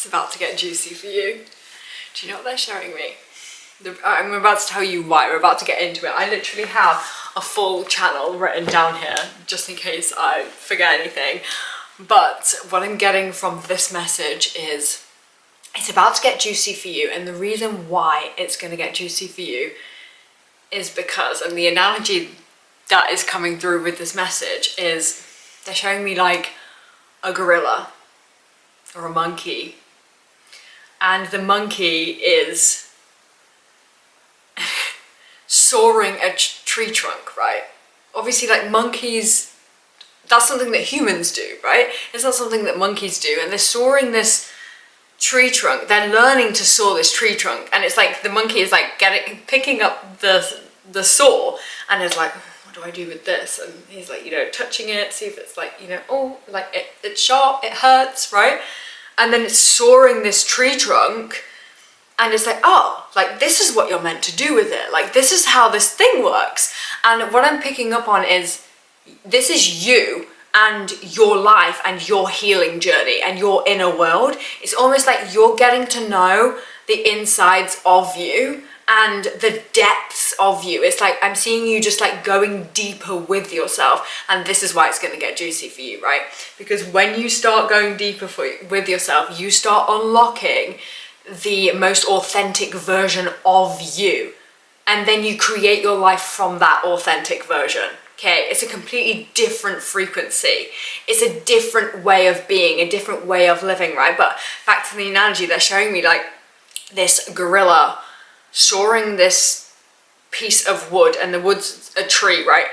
It's about to get juicy for you. Do you know what they're showing me? I'm about to tell you why. We're about to get into it. I literally have a full channel written down here just in case I forget anything. But what I'm getting from this message is it's about to get juicy for you, and the reason why it's going to get juicy for you is because, and the analogy that is coming through with this message is they're showing me like a gorilla or a monkey, and the monkey is soaring a tree trunk, right? Obviously, like monkeys, that's something that humans do, right? It's not something that monkeys do, and they're soaring this tree trunk. They're learning to soar this tree trunk, and it's like the monkey is like picking up the saw, and is like, what do I do with this? And he's like, you know, touching it, see if it's like, you know, oh, like it's sharp, it hurts, right? And then it's soaring this tree trunk, and it's like, oh, like this is what you're meant to do with it. Like this is how this thing works. And what I'm picking up on is this is you and your life and your healing journey and your inner world. It's almost like you're getting to know the insides of you and the depths of you. It's like I'm seeing you just like going deeper with yourself, and this is why it's going to get juicy for you, right? Because when you start going deeper with yourself, you start unlocking the most authentic version of you, and then you create your life from that authentic version. Okay, it's a completely different frequency. It's a different way of being, a different way of living, right? But back to the analogy, they're showing me like this gorilla soaring this piece of wood, and the wood's a tree, right?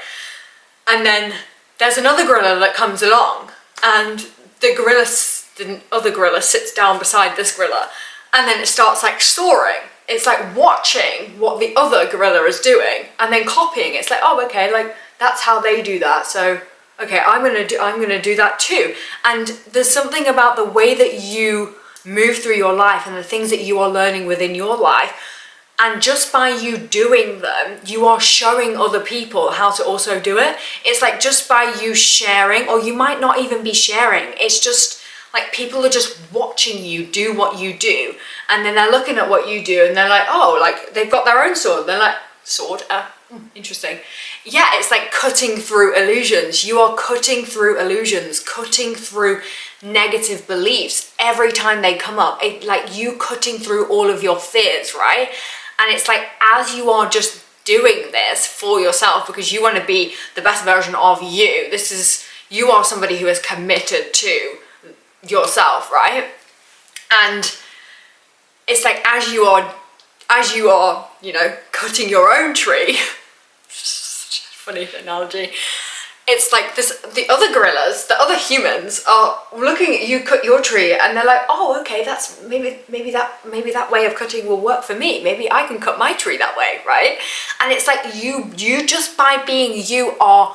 And then there's another gorilla that comes along, and the other gorilla sits down beside this gorilla, and then it starts like soaring. It's like watching what the other gorilla is doing and then copying. It's like, oh, okay, like that's how they do that, so okay, I'm gonna do that too. And there's something about the way that you move through your life and the things that you are learning within your life, and just by you doing them, you are showing other people how to also do it. It's like just by you sharing, or you might not even be sharing, it's just like people are just watching you do what you do, and then they're looking at what you do and they're like, oh, like they've got their own sword. They're like, sword? Interesting. Yeah, it's like cutting through illusions. You are cutting through illusions, cutting through negative beliefs every time they come up. Like you cutting through all of your fears, right? And it's like as you are just doing this for yourself, because you want to be the best version of you. You are somebody who is committed to yourself, right? And it's like as you are, you know, cutting your own tree. Funny analogy. It's like the other gorillas, the other humans are looking at you cut your tree, and they're like, oh, okay, that's maybe that way of cutting will work for me. Maybe I can cut my tree that way, right? And it's like you just by being you are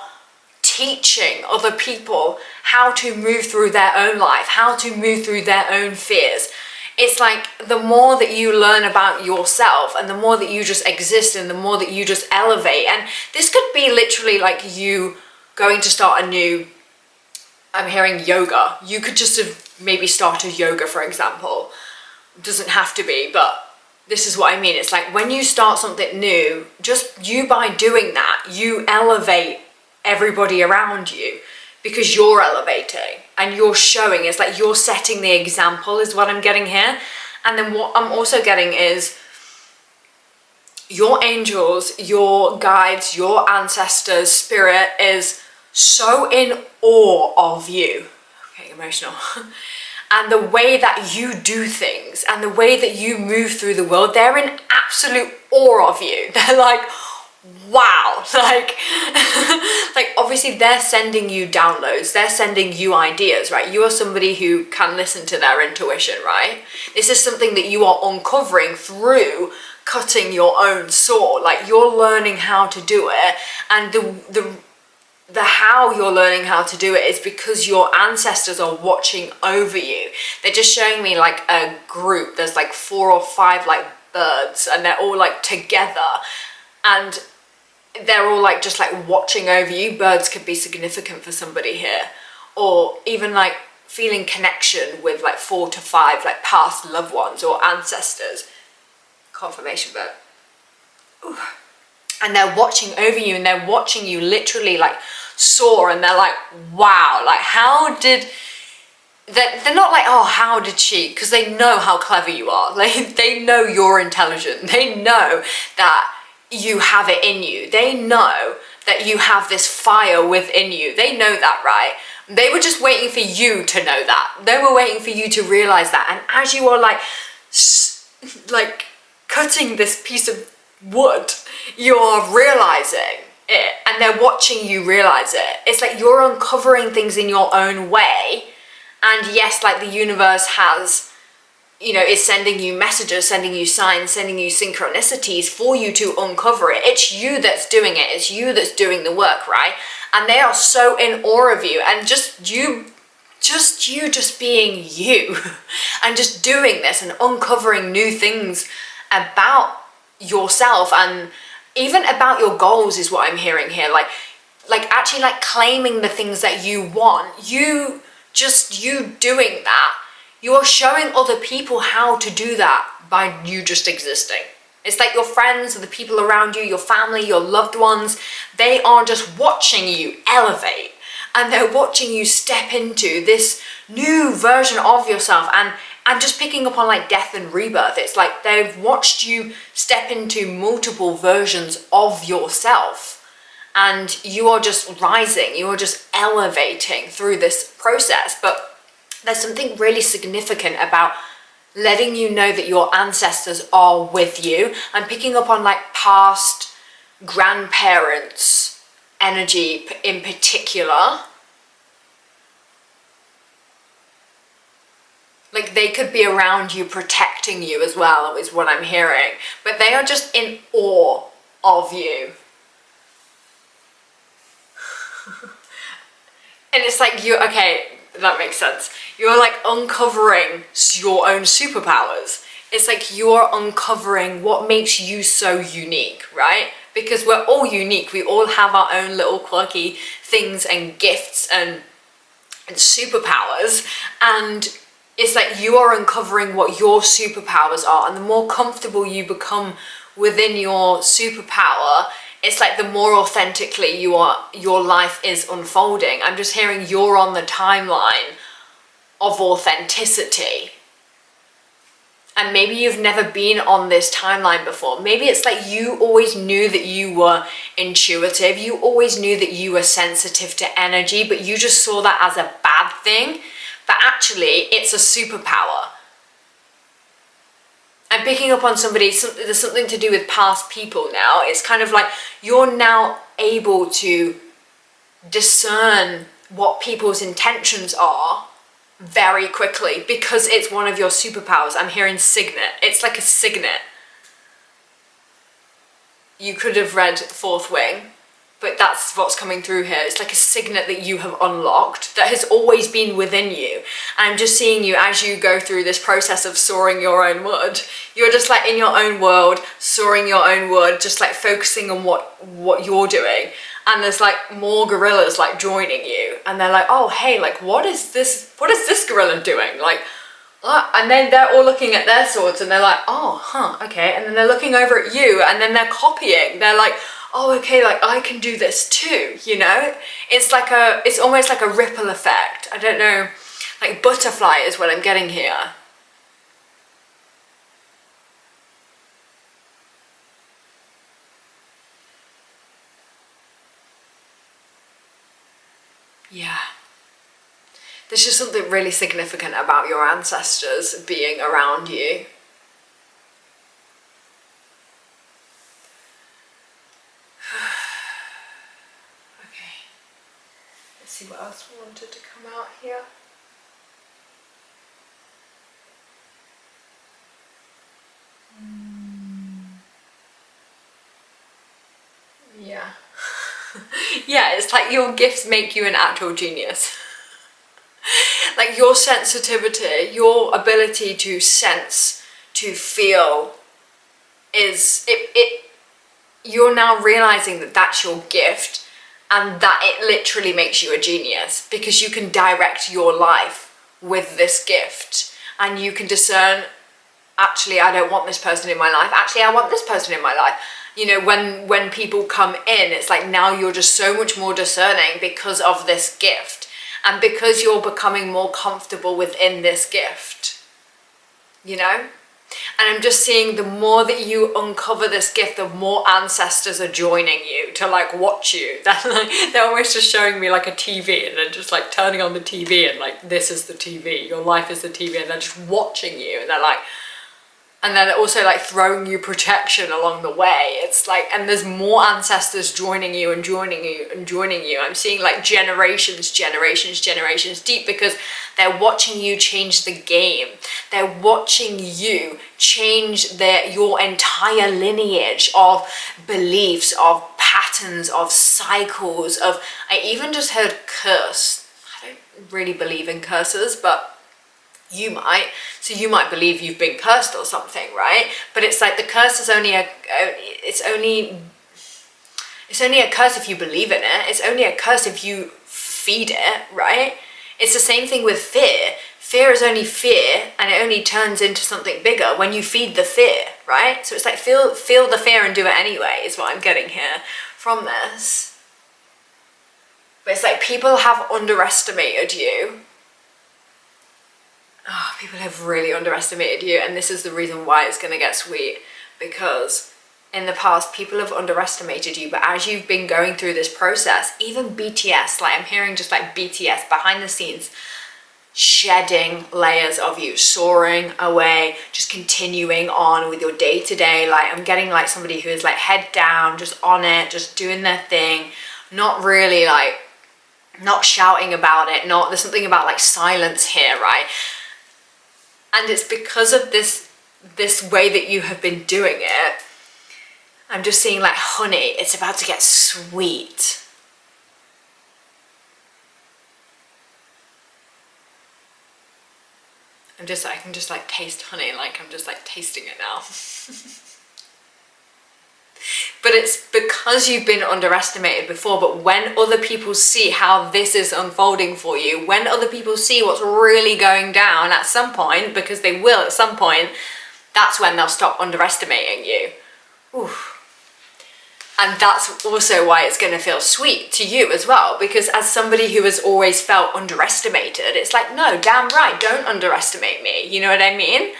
teaching other people how to move through their own life, how to move through their own fears. It's like the more that you learn about yourself and the more that you just exist and the more that you just elevate, and this could be literally like you going to start a new, I'm hearing yoga. You could just have maybe started yoga, for example. It doesn't have to be, but this is what I mean. It's like when you start something new, just you by doing that, you elevate everybody around you, because you're elevating and you're showing. It's like you're setting the example is what I'm getting here. And then what I'm also getting is your angels, your guides, your ancestors, spirit is so in awe of you. Okay, emotional. And the way that you do things and the way that you move through the world, they're in absolute awe of you. They're like, wow, like obviously they're sending you downloads, they're sending you ideas, right? You are somebody who can listen to their intuition, right? This is something that you are uncovering through cutting your own sword. Like you're learning how to do it, and the how you're learning how to do it is because your ancestors are watching over you. They're just showing me like a group, there's like 4 or 5 like birds, and they're all like together, and they're all like just like watching over you. Birds could be significant for somebody here, or even like feeling connection with like 4 to 5 like past loved ones or ancestors. Confirmation, but ooh. And they're watching over you, and they're watching you literally like soar, and they're like, wow, like how did they're not like, oh, how did she, because they know how clever you are. They know you're intelligent. They know that you have it in you. They know that you have this fire within you. They know that, right? They were just waiting for you to know that. They were waiting for you to realize that. And as you are like cutting this piece of wood, you're realizing it, and they're watching you realize it. It's like you're uncovering things in your own way. And yes, like the universe has, you know, is sending you messages, sending you signs, sending you synchronicities for you to uncover it. It's you that's doing it. It's you that's doing the work, right? And they are so in awe of you, and just being you and just doing this and uncovering new things about yourself and even about your goals is what I'm hearing here. Like actually like claiming the things that you want. You doing that, you're showing other people how to do that by you just existing. It's like your friends, the people around you, your family, your loved ones, they are just watching you elevate, and they're watching you step into this new version of yourself. And I'm just picking up on like death and rebirth. It's like they've watched you step into multiple versions of yourself. And you are just rising, you are just elevating through this process. But there's something really significant about letting you know that your ancestors are with you. I'm picking up on like past grandparents' energy in particular. Like they could be around you, protecting you as well, is what I'm hearing. But they are just in awe of you. And it's like okay, that makes sense. You're like uncovering your own superpowers. It's like you're uncovering what makes you so unique, right? Because we're all unique. We all have our own little quirky things and gifts and superpowers. And it's like you are uncovering what your superpowers are. And the more comfortable you become within your superpower, it's like the more authentically your life is unfolding. I'm just hearing you're on the timeline of authenticity. And maybe you've never been on this timeline before. Maybe it's like you always knew that you were intuitive. You always knew that you were sensitive to energy, but you just saw that as a bad thing. But actually, it's a superpower. I'm picking up on there's something to do with past people now. It's kind of like you're now able to discern what people's intentions are very quickly because it's one of your superpowers. I'm hearing signet. It's like a signet. You could have read Fourth Wing, but that's what's coming through here. It's like a signet that you have unlocked that has always been within you. And I'm just seeing you as you go through this process of soaring your own wood. You're just like in your own world, soaring your own wood, just like focusing on what you're doing. And there's like more gorillas like joining you. And they're like, oh, hey, like what is this gorilla doing? Like, and then they're all looking at their swords and they're like, oh, okay. And then they're looking over at you and then they're copying. They're like, oh, okay, like I can do this too, you know? It's almost like a ripple effect. I don't know, like butterfly is what I'm getting here. Yeah. There's just something really significant about your ancestors being around you. See what else we wanted to come out here. Yeah. Yeah, it's like your gifts make you an actual genius. Like your sensitivity, your ability to sense, to feel you're now realizing that that's your gift. And that it literally makes you a genius because you can direct your life with this gift, and you can discern, actually, I don't want this person in my life. Actually, I want this person in my life. You know, when people come in, it's like now you're just so much more discerning because of this gift, and because you're becoming more comfortable within this gift, you know? And I'm just seeing the more that you uncover this gift, the more ancestors are joining you to like watch you. They're almost just showing me like a TV, and they're just like turning on the TV and like, this is the TV, your life is the TV, and they're just watching you, and they're like, and then also like throwing you protection along the way. It's like, and there's more ancestors joining you and joining you and joining you. I'm seeing like generations deep, because they're watching you change the game. They're watching you change your entire lineage of beliefs, of patterns, of cycles, of, I even just heard curse. I don't really believe in curses, but you might. So you might believe you've been cursed or something, right? But it's like the curse is only it's only a curse if you believe in it. It's only a curse if you feed it, right? It's the same thing with fear. Fear is only fear, and it only turns into something bigger when you feed the fear, right? So it's like feel the fear and do it anyway, is what I'm getting here from this. But it's like people have underestimated you. Oh, people have really underestimated you, and this is the reason why it's going to get sweet, because in the past people have underestimated you, but as you've been going through this process, even BTS, like I'm hearing just like BTS behind the scenes, shedding layers of you, soaring away, just continuing on with your day-to-day. Like I'm getting like somebody who is like head down, just on it, just doing their thing, not really like, not shouting about it, there's something about like silence here, right? And it's because of this way that you have been doing it. I'm just seeing like, honey, it's about to get sweet. I can just like taste honey, like I'm just like tasting it now. But it's because you've been underestimated before. But when other people see how this is unfolding for you, when other people see what's really going down at some point, because they will at some point, that's when they'll stop underestimating you. Oof. And that's also why it's going to feel sweet to you as well, because as somebody who has always felt underestimated, it's like, no, damn right, don't underestimate me. You know what I mean?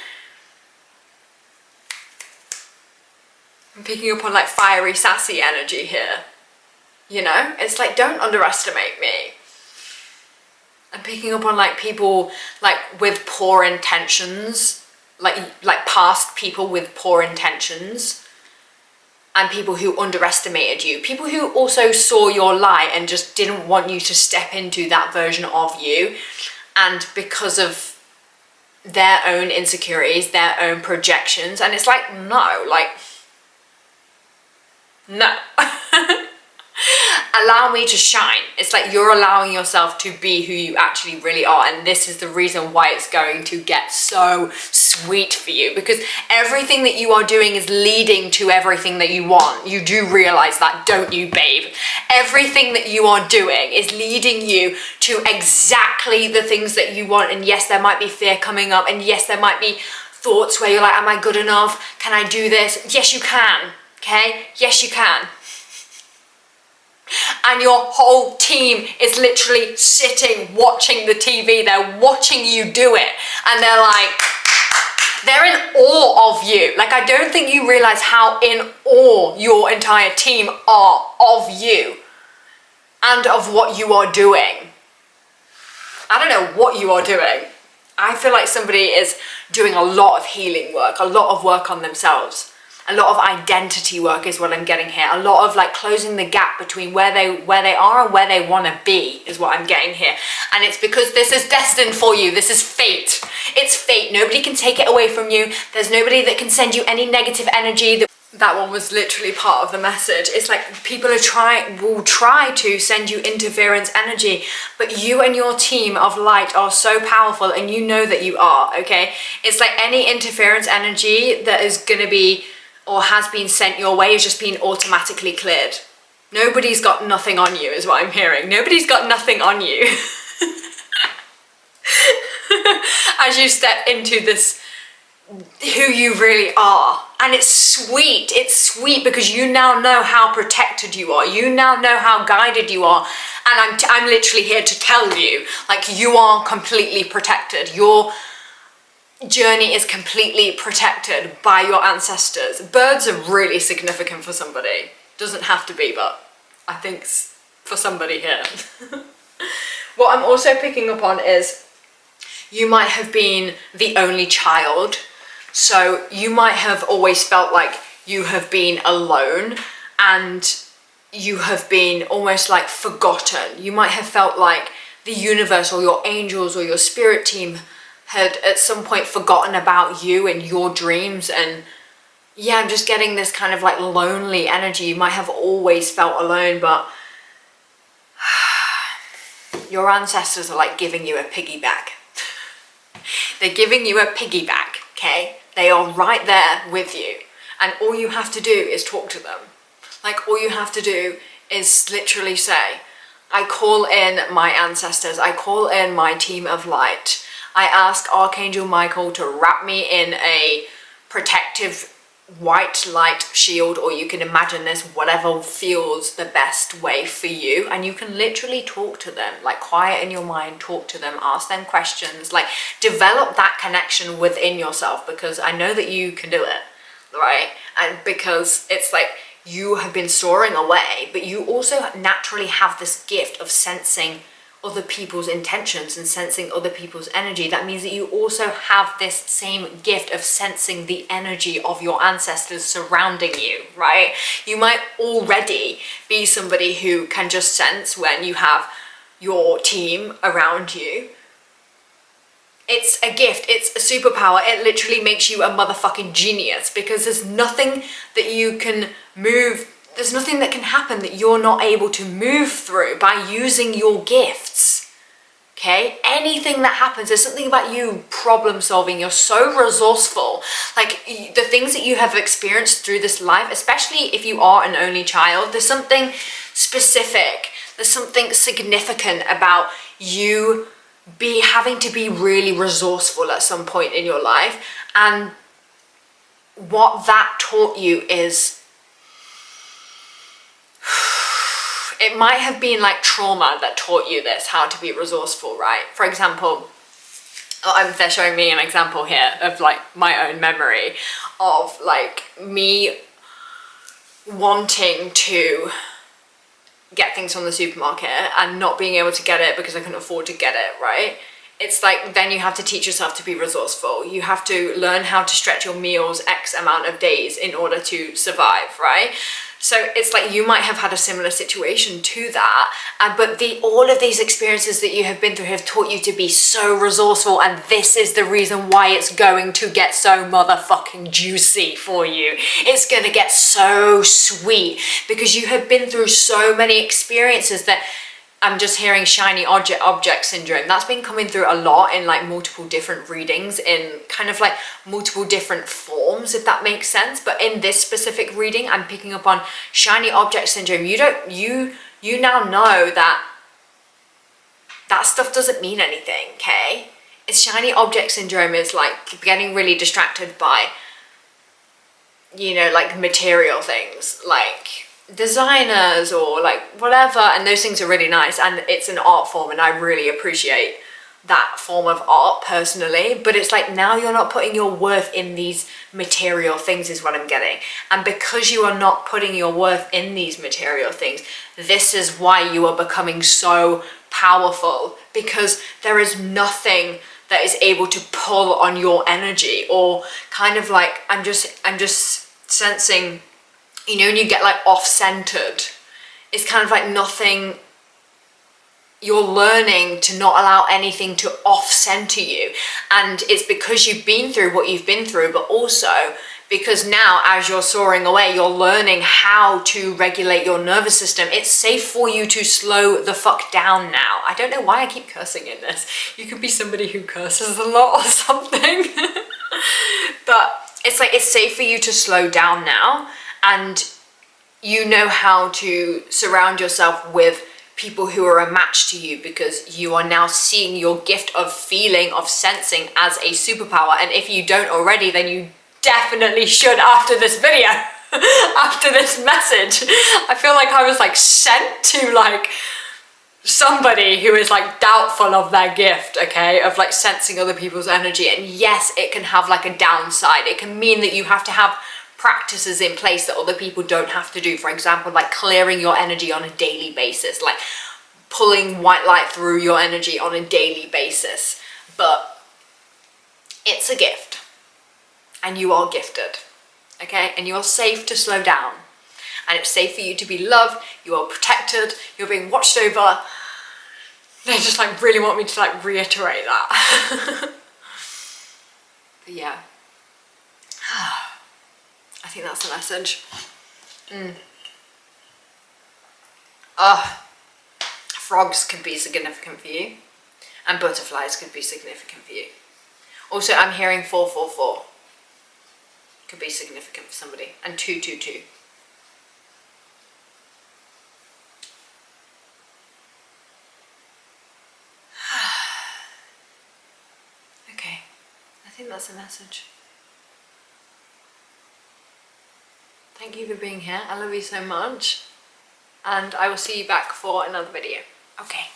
I'm picking up on like fiery, sassy energy here. You know, it's like, don't underestimate me. I'm picking up on like people like with poor intentions, like past people with poor intentions, and people who underestimated you, people who also saw your light and just didn't want you to step into that version of you. And because of their own insecurities, their own projections, and it's like, no, like, no. Allow me to shine. It's like you're allowing yourself to be who you actually really are, and this is the reason why it's going to get so sweet for you, because everything that you are doing is leading to everything that you want. You do realize that, don't you, babe? Everything that you are doing is leading you to exactly the things that you want. And yes, there might be fear coming up, and yes, there might be thoughts where you're like, am I good enough? Can I do this? Yes, you can. Okay? Yes, you can. And your whole team is literally sitting, watching the TV. They're watching you do it. And they're like, they're in awe of you. Like, I don't think you realize how in awe your entire team are of you and of what you are doing. I don't know what you are doing. I feel like somebody is doing a lot of healing work, a lot of work on themselves. A lot of identity work is what I'm getting here. A lot of like closing the gap between where they are and where they want to be is what I'm getting here. And it's because this is destined for you. This is fate. It's fate. Nobody can take it away from you. There's nobody that can send you any negative energy. That one was literally part of the message. It's like people will try to send you interference energy, but you and your team of light are so powerful, and you know that you are, okay? It's like any interference energy that is going to be or has been sent your way is just being automatically cleared. Nobody's got nothing on you is what I'm hearing. Nobody's got nothing on you. as you step into this, who you really are. And it's sweet because you now know how protected you are, you now know how guided you are, and I'm literally here to tell you, like, you are completely protected. Your journey is completely protected by your ancestors. Birds are really significant for somebody. Doesn't have to be, but I think for somebody here. What I'm also picking up on is you might have been the only child, so you might have always felt like you have been alone and you have been almost like forgotten. You might have felt like the universe or your angels or your spirit team had at some point forgotten about you and your dreams. And yeah, I'm just getting this kind of like lonely energy. You might have always felt alone, but your ancestors are like giving you a piggyback. They're giving you a piggyback, okay? They are right there with you. And all you have to do is talk to them. Like, all you have to do is literally say, I call in my ancestors. I call in my team of light. I ask Archangel Michael to wrap me in a protective white light shield, or you can imagine this, whatever feels the best way for you. And you can literally talk to them, like quiet in your mind, talk to them, ask them questions, like develop that connection within yourself, because I know that you can do it, right? And because it's like you have been soaring away, but you also naturally have this gift of sensing other people's intentions and sensing other people's energy. That means that you also have this same gift of sensing the energy of your ancestors surrounding you, right? You might already be somebody who can just sense when you have your team around you. It's a gift, it's a superpower. It literally makes you a motherfucking genius, because there's nothing that you can move, there's nothing that can happen that you're not able to move through by using your gifts, okay? Anything that happens, there's something about you problem solving. You're so resourceful. Like, the things that you have experienced through this life, especially if you are an only child, there's something specific, there's something significant about you having to be really resourceful at some point in your life. And what that taught you is, it might have been like trauma that taught you this, how to be resourceful, right? For example, they're showing me an example here of like my own memory of like me wanting to get things from the supermarket and not being able to get it because I couldn't afford to get it, right? It's like, then you have to teach yourself to be resourceful. You have to learn how to stretch your meals X amount of days in order to survive, right? So it's like you might have had a similar situation to that, but all of these experiences that you have been through have taught you to be so resourceful, and this is the reason why it's going to get so motherfucking juicy for you. It's gonna get so sweet because you have been through so many experiences that I'm just hearing shiny object syndrome. That's been coming through a lot in like multiple different readings, in kind of like multiple different forms, if that makes sense. But in this specific reading, I'm picking up on shiny object syndrome. You now know that stuff doesn't mean anything, okay? It's shiny object syndrome is like getting really distracted by, you know, like material things, like designers or like whatever, and those things are really nice, and it's an art form, and I really appreciate that form of art personally. But it's like, now you're not putting your worth in these material things is what I'm getting. And because you are not putting your worth in these material things, this is why you are becoming so powerful, because there is nothing that is able to pull on your energy, or kind of like, I'm just sensing, you know, when you get like off-centered, it's kind of like nothing, you're learning to not allow anything to off-center you. And it's because you've been through what you've been through, but also because now as you're soaring away, you're learning how to regulate your nervous system. It's safe for you to slow the fuck down now. I don't know why I keep cursing in this. You could be somebody who curses a lot or something. But it's like, it's safe for you to slow down now. And you know how to surround yourself with people who are a match to you, because you are now seeing your gift of feeling, of sensing as a superpower. And if you don't already, then you definitely should after this video, after this message. I feel like I was like sent to like somebody who is like doubtful of their gift, okay, of like sensing other people's energy. And yes, it can have like a downside. It can mean that you have to have practices in place that other people don't have to do. For example, like clearing your energy on a daily basis, like pulling white light through your energy on a daily basis. But it's a gift, and you are gifted, okay? And you are safe to slow down, and it's safe for you to be loved. You are protected, you're being watched over. They just like really want me to like reiterate that. But yeah, I think that's the message. Frogs could be significant for you, and butterflies could be significant for you. Also, I'm hearing 444 could be significant for somebody, and 222. Okay, I think that's a message. Thank you for being here. I love you so much. And I will see you back for another video. Okay.